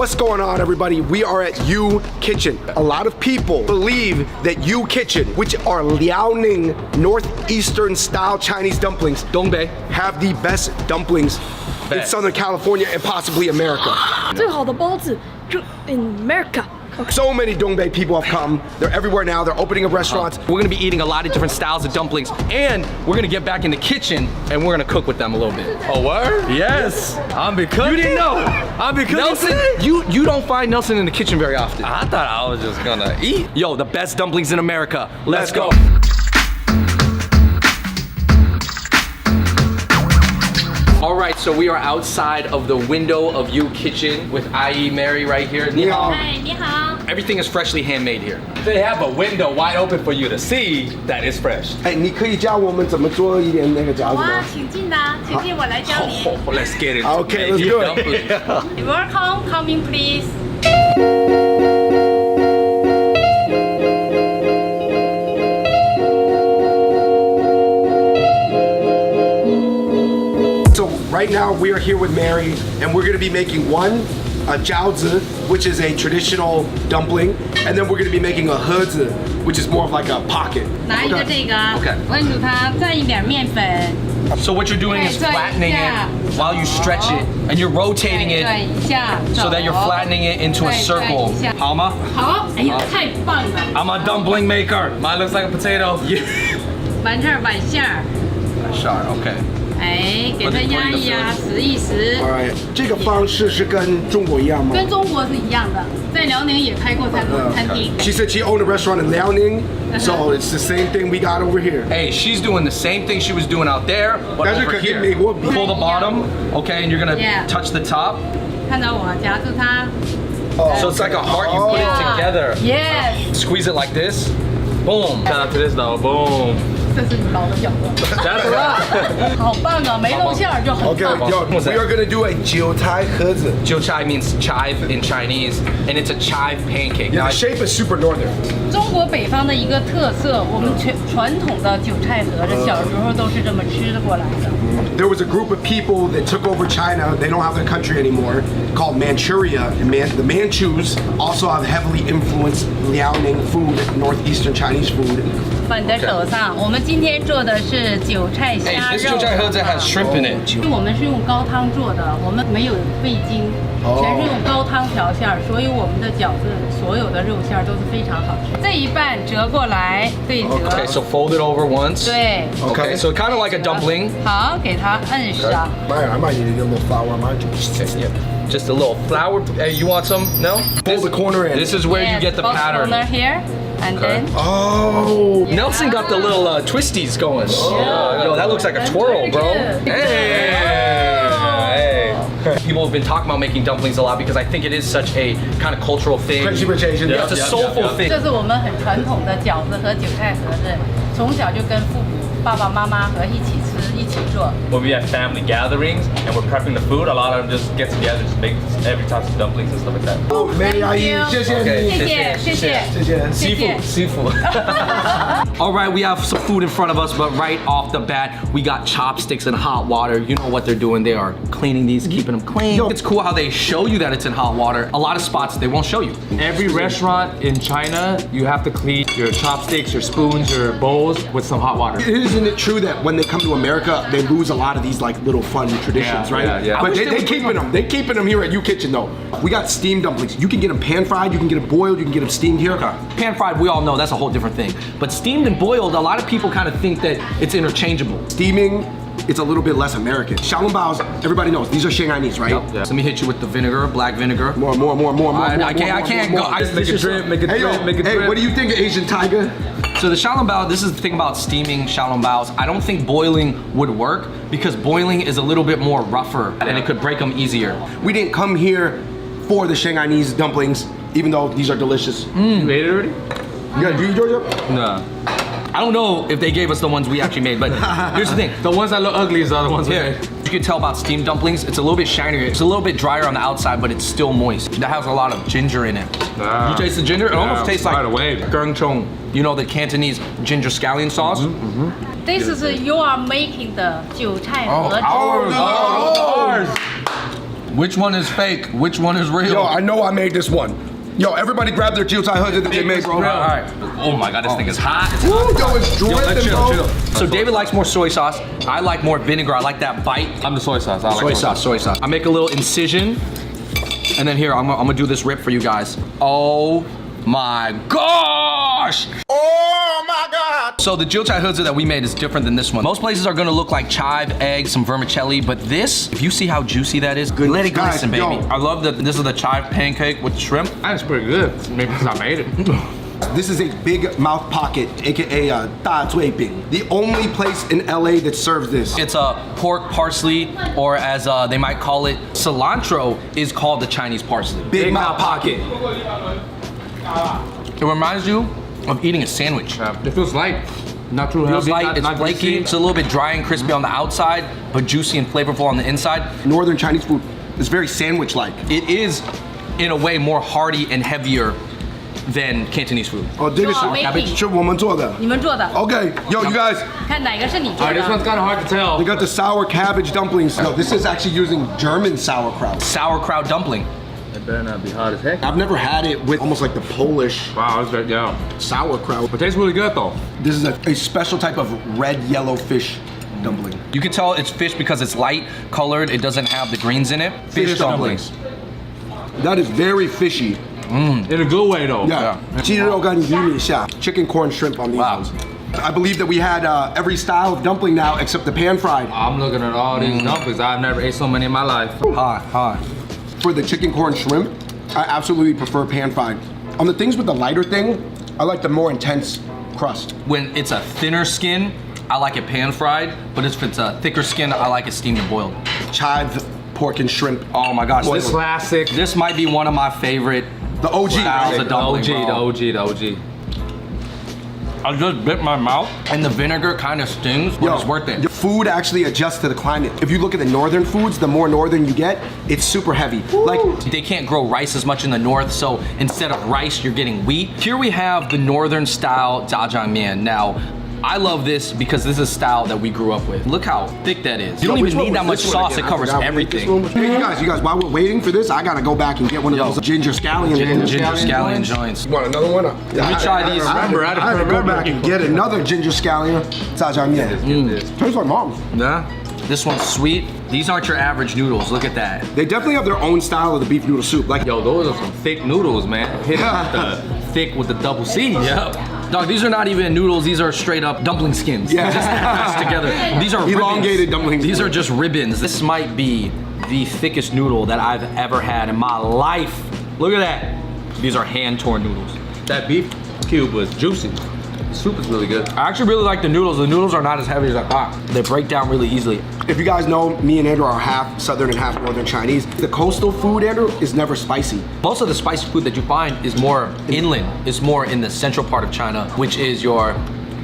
What's going on, everybody? We are at U Kitchen. A lot of people believe that U Kitchen, which are Liaoning northeastern style Chinese dumplings, Dongbei, have the best dumplings in Southern California and possibly America. 最好的包子就 in America. So many Dongbei people have come. They're everywhere now. They're opening up restaurants. We're gonna be eating a lot of different styles of dumplings, and we're gonna get back in the kitchen and we're gonna cook with them a little bit. Oh, word? Yes. I'm be cooking. You didn't know. I'm be cooking. Nelson, you don't find Nelson in the kitchen very often. I thought I was just gonna eat. Yo, the best dumplings in America. Let's go. All right, so we are outside of the window of U Kitchen with IE Mary right here. Ni hao. Hi, 你好。 Everything is freshly handmade here. They have a window wide open for you to see that it's fresh. 哎，你可以教我们怎么做一点那个饺子吗？哇，请进啊，请进，我来教你。 Oh, let's get it. Okay, let's do it. Dumplings. Welcome, come in please. So right now we are here with Mary, and we're gonna be making one, a jiaozi, which is a traditional dumpling, and then we're gonna be making a hezi, which is more of like a pocket. 拿一个这个 Okay. 温煮它，蘸一点面粉， So what you're doing is 对，转一下。 flattening it while you stretch it, and you're rotating 转 it 一下， so that you're 走 flattening it into a 对， circle. 转一下。 好吗？好，哎呀，太棒了！ I'm a dumpling maker. Mine looks like a potato. Yeah. 完事儿碗馅儿， Shot. Okay. 哎，给它压一压，实一实， Alright，这个方式是跟中国一样吗？跟中国是一样的，在辽宁也开过餐厅。 She said she owned a restaurant in Liaoning, so it's the same thing we got over here. Hey, she's doing the same thing she was doing out there, but 但是 over 肯定 here. 美国比 Pull the bottom, okay, and you're gonna Yeah. touch the top. 看到我夹住它 So it's like a heart. You put it together. ，yes， Squeeze it like this. Boom. Shout out to this though. Boom. 这是你包的饺子， That's right. 好棒啊！没露馅儿就很 Okay, 棒。 yo, we are gonna do a jiutai hezi. Jiu chai means chive in Chinese, and it's a chive pancake. Yeah, Now, the shape is super northern. 中国北方的一个特色，我们传统的韭菜盒子，小时候都是这么吃过来的。 There was a group of people that took over China. They don't have their country anymore. Called Manchuria, and the Manchus also have heavily influenced Liaoning food, northeastern Chinese food. 放你的手上，我们今天做的是韭菜 hey, 虾 this 肉。 jiu chai hezi has shrimp in it. 我们是用高汤做的，我们没有味精，全是用高汤调馅儿，所以我们的饺子所有的肉馅儿都是非常好吃。这一半折过来，对折。 Okay, so fold it over once. 对， Okay, so kind of like a dumpling. 好，给它摁上。 I might need a little flour on mine. Just a little flour. Hey, you want some? No? Pull the corner in. This is where you get the Both pattern. corner here, and then Oh. Nelson got the little twisties going. Yo, that looks like a That's twirl, very bro. good. Hey. People have been talking about making dumplings a lot because I think it is such a kind of cultural thing. Crazy rich Asian. It's a soulful thing. 这是我们很传统的饺子和韭菜盒子，从小就跟父母、爸爸妈妈和一起吃、一起做。 When we have family gatherings and we're prepping the food, a lot of them just get together, just make every type of dumplings and stuff like that. Oh, Mary, I eat. 谢谢你。谢谢，谢谢，谢谢。 Seafood. All right, we have some food in front of us, but right off the bat, we got chopsticks in hot water. You know what they're doing. They are cleaning these, keeping them clean. It's cool how they show you that it's in hot water. A lot of spots, they won't show you. Every restaurant in China, you have to clean your chopsticks, your spoons, your bowls with some hot water. Isn't it true that when they come to America, they lose a lot of these like little fun traditions, Yeah, right? yeah, yeah. But I wish they they would keeping bring them. They keeping them here at U Kitchen though. We got steamed dumplings. You can get them pan fried. You can get them boiled. You can get them steamed here. Pan fried, we all know that's a whole different thing. But steamed and boiled, a lot of people kind of think that it's interchangeable. Steaming, it's a little bit less American. Xiaolongbao, everybody knows these are Shanghainese, right? Yeah. So let me hit you with the vinegar, black vinegar. More. I can't go. Make it drip, make it Hey, yo, drip, make it hey, drip. what do you think, Asian tiger? So the xiaolongbao, this is the thing about steaming xiaolongbaos. I don't think boiling would work because boiling is a little bit more rougher and it could break them easier. We didn't come here for the Shanghainese dumplings, even though these are delicious. You ate it already? You gotta do Georgia? No. I don't know if they gave us the ones we actually made, but here's the thing. The ones that look ugly is the other ones we Here, made. you can tell about steamed dumplings. It's a little bit shinier. It's a little bit drier on the outside, but it's still moist. That has a lot of ginger in it. Ah. You taste the ginger? It almost tastes like right away. gurngchong. You know the Cantonese ginger scallion sauce? This is you are making 的韭菜盒子。Ours. Which one is fake? Which one is real? Yo, I know I made this one. Yo, everybody grab their jiu tai hood that they made, bro. All right. Oh my God, this thing is hot. It's Ooh, hot. yo, it's Yo, let's dripping, chill, bro. chill. So David likes more soy sauce. I like more vinegar. I like that bite. I'm the soy sauce. I like Soy sauce. I make a little incision, and then here I'm gonna do this rip for you guys. Oh my gosh! Oh my God! So the jiu tai hudza that we made is different than this one. Most places are gonna look like chive, eggs, some vermicelli, but this, if you see how juicy that is, let it Guys, glisten, baby. yo. I love that this is the chive pancake with shrimp. That's pretty good. Maybe because I made it. This is a big mouth pocket, aka 大嘴饼. The only place in LA that serves this. It's a pork parsley, or as they might call it, cilantro is called the Chinese parsley. Big mouth pocket. It reminds you of eating a sandwich. It feels light. Not too It feels heavy. light, it's flaky, greasy. it's a little bit dry and crispy on the outside, but juicy and flavorful on the inside. Northern Chinese food is very sandwich-like. It is, in a way, more hearty and heavier than Cantonese food. Oh,这个是 waiting. 是我们做的。你们做的， Okay, yo, you guys, 看哪个是你做 Alright, this one's 的？ kind of hard to tell. we got the sour cabbage dumplings. No, this is actually using German sauerkraut. Sauerkraut dumpling. It better not be hot as heck. I've never had it with almost like the Polish Wow, that's very, yeah. sauerkraut. It tastes really good though. This is a special type of red yellow fish dumpling. You can tell it's fish because it's light colored, it doesn't have the greens in it. Fish dumplings. That is very fishy. In a good way though. Yeah. 鸡肉跟鱼米下. Chicken, corn, shrimp on these Wow. ones. I believe that we had every style of dumpling now except the pan fried. I'm looking at all these dumplings. I've never ate so many in my life. Hi. For the chicken, corn, shrimp, I absolutely prefer pan fried. On the things with the lighter thing, I like the more intense crust. When it's a thinner skin, I like it pan fried, but if it's a thicker skin, I like it steamed and boiled. Chive, pork, and shrimp. Oh my gosh, This- Classic. this might be one of my favorite The OG. styles right? of dumpling, The bro. OG. I just bit my mouth, and the vinegar kind of stings, but Yo, it's worth it. your food actually adjusts to the climate. If you look at the northern foods, the more northern you get, it's super heavy. Like, They can't grow rice as much in the north, so instead of rice, you're getting wheat. Here we have the northern style jjajangmian. Now, I love this because this is a style that we grew up with. Look how thick that is. You don't which even one need was that much this one sauce, again? it I covers forgot what this everything. one was. Hey, you guys, while we're waiting for this, I gotta go back and get one of those ginger scallion. Ginger scallion joints. You want another one? Let me try these. I had to go back and get another ginger scallion. Jjajangmian. Tastes like mom's. Yeah. This one's sweet. These aren't your average noodles. Look at that. They definitely have their own style of the beef noodle soup. Like, Yo, those are some thick noodles, man. Hit the thick with the double C's. Yep. Dog, these are not even noodles. These are straight up dumpling skins. Yeah. Just mashed together. These are Elongated ribbons. dumplings. These are just ribbons. This might be the thickest noodle that I've ever had in my life. Look at that. These are hand-torn noodles. That beef cube was juicy. Soup is really good. I actually really like the noodles. The noodles are not as heavy as I thought. They break down really easily. if you guys know, me and Andrew are half Southern and half Northern Chinese. The coastal food, Andrew, is never spicy. Most of the spicy food that you find is more inland. It's more in the central part of China, which is your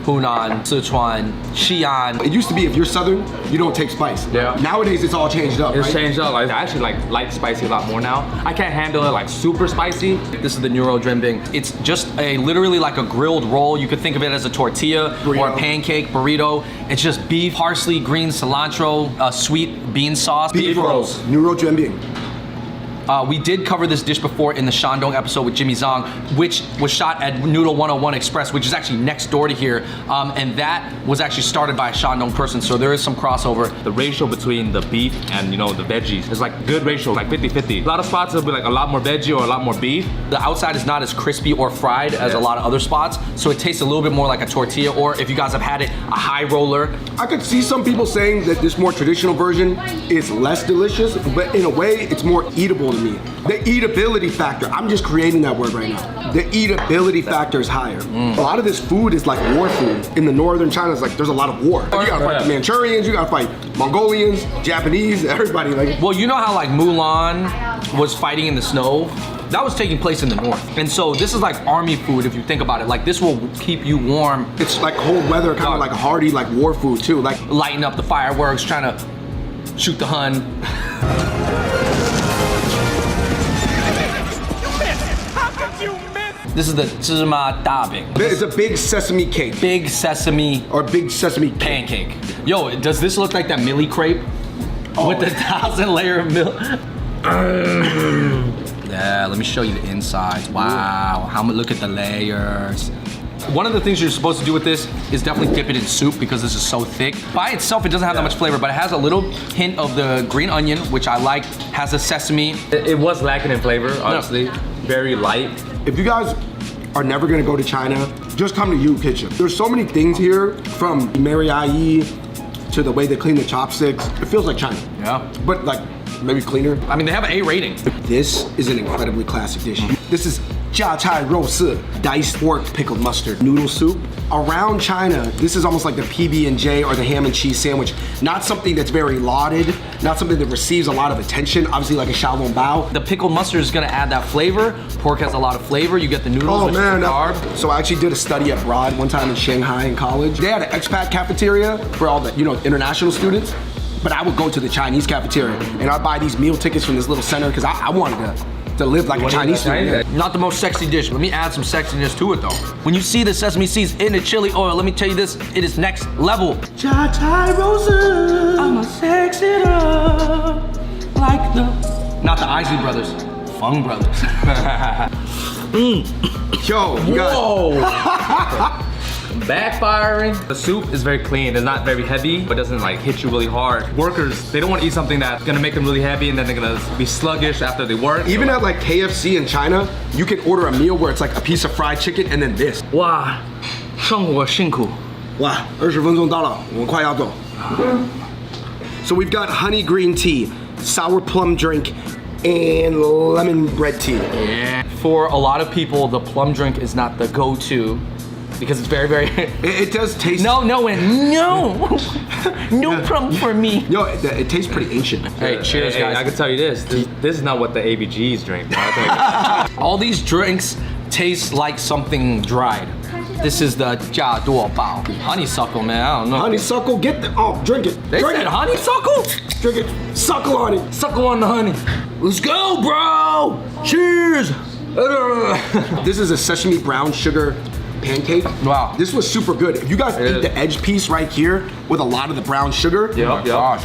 Hunan, Sichuan, Xi'an. It used to be if you're Southern, you don't take spice. Yeah. Nowadays, it's all changed up, It's right? changed up. I actually like spicy a lot more now. I can't handle it like super spicy. This is the Neuro Drimbing. It's just literally like a grilled roll. You could think of it as a tortilla or a Burrito. pancake, burrito. It's just beef, parsley, green cilantro, sweet bean sauce. Beef rolls. Neuro Drimbing. We did cover this dish before in the Shandong episode with Jimmy Zhang, which was shot at Noodle 101 Express, which is actually next door to here. And that was actually started by a Shandong person, so there is some crossover. The ratio between the beef and the veggies is like good ratio, like 50-50. A lot of spots will be like a lot more veggie or a lot more beef. The outside is not as crispy or fried as a lot of other spots, so it tastes a little bit more like a tortilla, or if you guys have had it, a high roller. I could see some people saying that this more traditional version is less delicious, but in a way, it's more eatable to me. The eatability factor, I'm just creating that word right now. The eatability factor is higher. A lot of this food is like war food. In the northern China, it's like there's a lot of war. You gotta fight the Manchurians, you gotta fight Mongolians, Japanese, everybody. Like, Well, you know how like Mulan was fighting in the snow? That was taking place in the north. And so this is like army food if you think about it. Like this will keep you warm, it's like cold weather, kind of like hearty, like war food too. Like, lighten up the fireworks, trying to shoot the Hun. This is the Zhima Dabing. it's a big sesame cake. Big sesame Or big sesame cake. pancake. Yo, does this look like that Millie crepe? With the 1,000 layer of milk? Yeah, let me show you the insides. Wow, look at the layers. One of the things you're supposed to do with this is definitely dip it in soup because this is so thick. By itself, it doesn't have that much flavor, but it has a little hint of the green onion, which I like, has the sesame. It was lacking in flavor, honestly. Very light. If you guys are never gonna go to China, just come to You Kitchen. There's so many things here, from Mariai to the way they clean the chopsticks. It feels like China. Yeah. But like, maybe cleaner. I mean, they have an A rating. This is an incredibly classic dish. This is jia cai rou si, diced pork pickled mustard noodle soup. Around China, this is almost like the PB&J or the ham and cheese sandwich. Not something that's very lauded, not something that receives a lot of attention, obviously like a xiaolong bao. The pickled mustard is gonna add that flavor. Pork has a lot of flavor. You get the noodles, Oh which is man, the carb. so I actually did a study abroad one time in Shanghai in college. They had an expat cafeteria for all the, international students. But I would go to the Chinese cafeteria and I'd buy these meal tickets from this little center because I wanted to live like a Chinese student. Not the most sexy dish. Let me add some sexiness to it though. When you see the sesame seeds in the chili oil, let me tell you this, it is next level. Jia cai rou si, I'ma sex it up like the... Not the Isley Brothers, Fung Brothers. Yo, you guys. Whoa! Backfiring. The soup is very clean. It's not very heavy, but doesn't like hit you really hard. Workers, they don't want to eat something that's gonna make them really heavy and then they're gonna be sluggish after they work. Even at like KFC in China, you can order a meal where it's like a piece of fried chicken and then this. 哇，生活辛苦。哇，20分钟到了，我们快要走。So we've got honey green tea, sour plum drink, and lemon bread tea. Yeah. For a lot of people, the plum drink is not the go-to because it's very, very... It does taste... No plum for me. Yo, it tastes pretty ancient. Hey, cheers, guys. I can tell you this is not what the ABGs drink. Bro. I'll tell you that. All these drinks taste like something dried. This is the jia duo bao. Honeysuckle, man, I don't know. Honeysuckle, drink it. They drink said it. honeysuckle? Drink it. Suckle on it. Suckle on the honey. Let's go, bro. Cheers. This is a sesame brown sugar pancake. Wow. This was super good. If you guys eat the edge piece right here with a lot of the brown sugar. Yep. Gosh.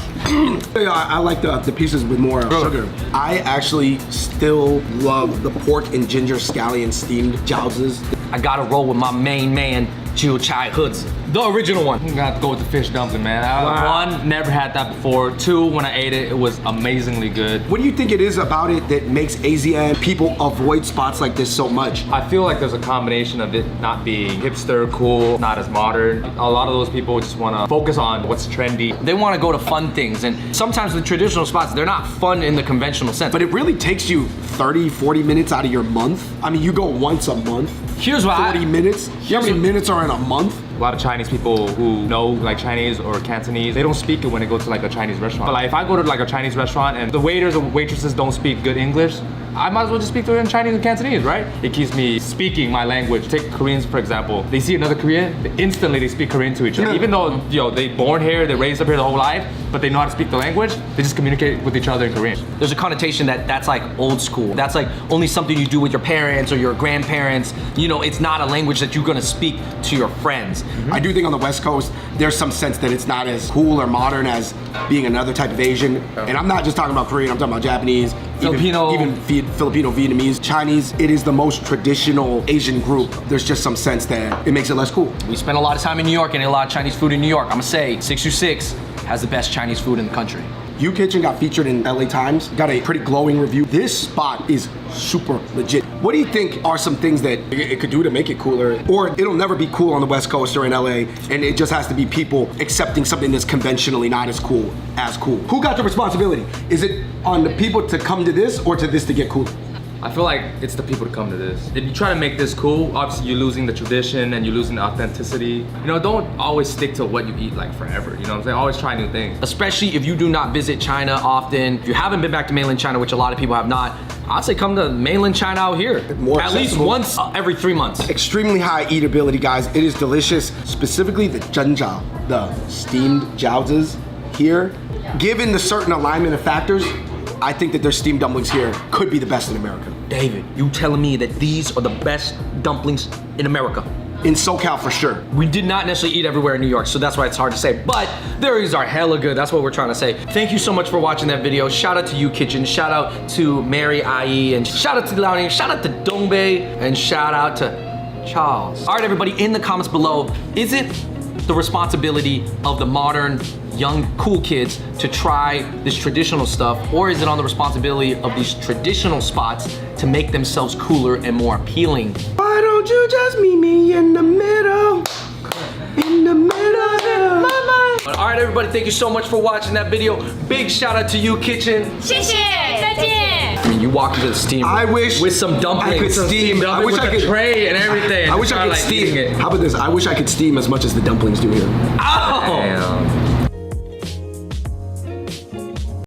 I like the pieces with more sugar. I actually still love the pork and ginger scallion steamed jiaozes. I gotta roll with my main man, Jiu Chai Hoods. The original one. I'm gonna have to go with the fish dumpling, man. Wow. One, never had that before. Two, when I ate it, it was amazingly good. What do you think it is about it that makes ASEAN people avoid spots like this so much? I feel like there's a combination of it not being hipster, cool, not as modern. A lot of those people just wanna focus on what's trendy. They want to go to fun things, and sometimes the traditional spots, they're not fun in the conventional sense. But it really takes you 30, 40 minutes out of your month. I mean, you go once a month. Here's what 40 minutes. You know how many minutes are in a month? A lot of Chinese people who know like Chinese or Cantonese, they don't speak it when they go to like a Chinese restaurant. But like if I go to like a Chinese restaurant and the waiters or waitresses don't speak good English, I might as well just speak to them in Chinese and Cantonese, right? It keeps me speaking my language. Take Koreans, for example. They see another Korean, instantly they speak Korean to each other. Yeah. Even though, they born here, they raised up here the whole life, but they know how to speak the language, they just communicate with each other in Korean. There's a connotation that's like old school. That's like only something you do with your parents or your grandparents. It's not a language that you're gonna speak to your friends. I do think on the West Coast, there's some sense that it's not as cool or modern as being another type of Asian. And I'm not just talking about Korean, I'm talking about Japanese, Filipino. even Filipino, Vietnamese, Chinese. It is the most traditional Asian group. There's just some sense that it makes it less cool. We spent a lot of time in New York and ate a lot of Chinese food in New York. I'm gonna say 626 has the best Chinese food in the country. You Kitchen got featured in LA Times, got a pretty glowing review. This spot is super legit. What do you think are some things that it could do to make it cooler? Or it'll never be cool on the West Coast or in LA, and it just has to be people accepting something that's conventionally not as cool as cool. Who got the responsibility? Is it on the people to come to this or to this to get cooler? I feel like it's the people to come to this. If you try to make this cool, obviously you're losing the tradition and you're losing the authenticity. Don't always stick to what you eat like forever. You know what I'm saying? Always try new things. Especially if you do not visit China often. If you haven't been back to mainland China, which a lot of people have not, I'd say come to mainland China out here. More at least accessible. once every 3 months. Extremely high eatability, guys. It is delicious. Specifically the zhenjiao, the steamed jiaozes here. Given the certain alignment of factors, I think that their steamed dumplings here could be the best in America. David, you telling me that these are the best dumplings in America? in SoCal for sure. We did not necessarily eat everywhere in New York, so that's why it's hard to say. But these are hella good. That's what we're trying to say. Thank you so much for watching that video. Shout out to You Kitchen. Shout out to Mary Ai, and shout out to Liaoning. Shout out to Dongbei, and shout out to Charles. All right, everybody, in the comments below, is it the responsibility of the modern, young, cool kids to try this traditional stuff, or is it on the responsibility of these traditional spots to make themselves cooler and more appealing? Why don't you just meet me in the middle? In the middle. All right, everybody, thank you so much for watching that video. Big shout out to You Kitchen. 谢谢，再见。 I mean, you walked into the steam room I wish with some dumplings. I could steam. I wish with I the could tray and everything. I wish I Started, could like, eating steam. it. How about this? I wish I could steam as much as the dumplings do here. Oh!